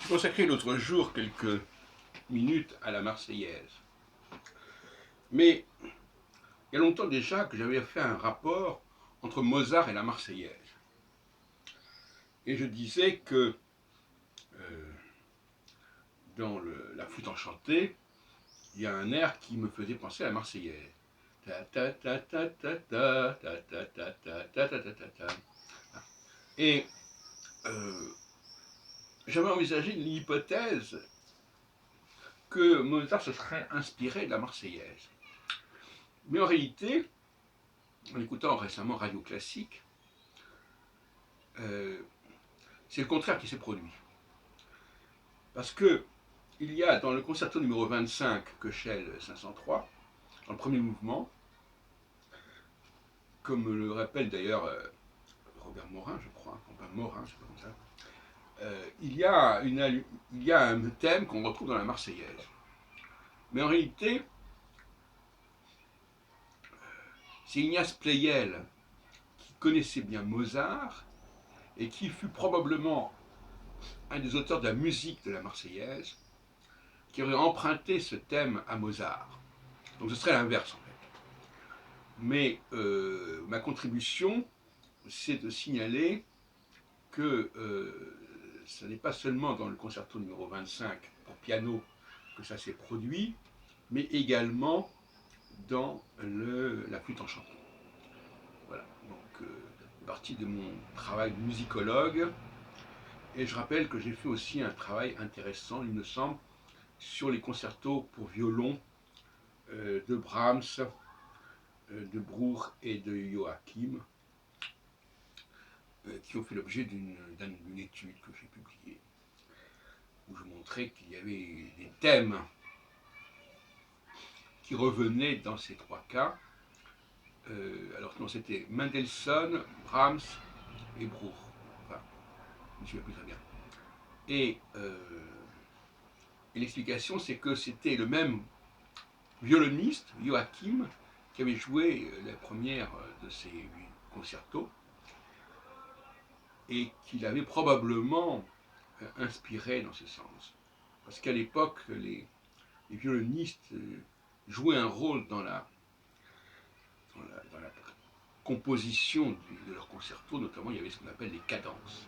consacré l'autre jour quelques minutes à la Marseillaise. Mais il y a longtemps déjà que j'avais fait un rapport entre Mozart et la Marseillaise. Et je disais que dans la flûte enchantée, il y a un air qui me faisait penser à la Marseillaise. Et j'avais envisagé l'hypothèse que Mozart se serait inspiré de la Marseillaise. Mais en réalité, en écoutant récemment Radio Classique, c'est le contraire qui s'est produit. Parce que il y a dans le concerto numéro 25, Köchel 503, dans le premier mouvement, comme le rappelle d'ailleurs Robert Morin, je crois, enfin Morin, c'est pas comme ça, il y a un thème qu'on retrouve dans la Marseillaise. Mais en réalité, c'est Ignace Pleyel qui connaissait bien Mozart et qui fut probablement un des auteurs de la musique de la Marseillaise, qui aurait emprunté ce thème à Mozart. Donc ce serait l'inverse en fait. Mais ma contribution, c'est de signaler que ce n'est pas seulement dans le concerto numéro 25 pour piano que ça s'est produit, mais également dans la flûte enchantée. Voilà, donc partie de mon travail de musicologue. Et je rappelle que j'ai fait aussi un travail intéressant, il me semble, sur les concertos pour violon de Brahms, de Bruch et de Joachim, qui ont fait l'objet d'une étude que j'ai publiée, où je montrais qu'il y avait des thèmes qui revenaient dans ces trois cas. Alors non, c'était Mendelssohn, Brahms et Bruch. Enfin, je ne me souviens plus très bien. Et l'explication, c'est que c'était le même violoniste, Joachim, qui avait joué la première de ces 8 concertos, et qu'il avait probablement inspiré dans ce sens. Parce qu'à l'époque, les violonistes jouaient un rôle dans la composition de leurs concertos, notamment il y avait ce qu'on appelle les cadences.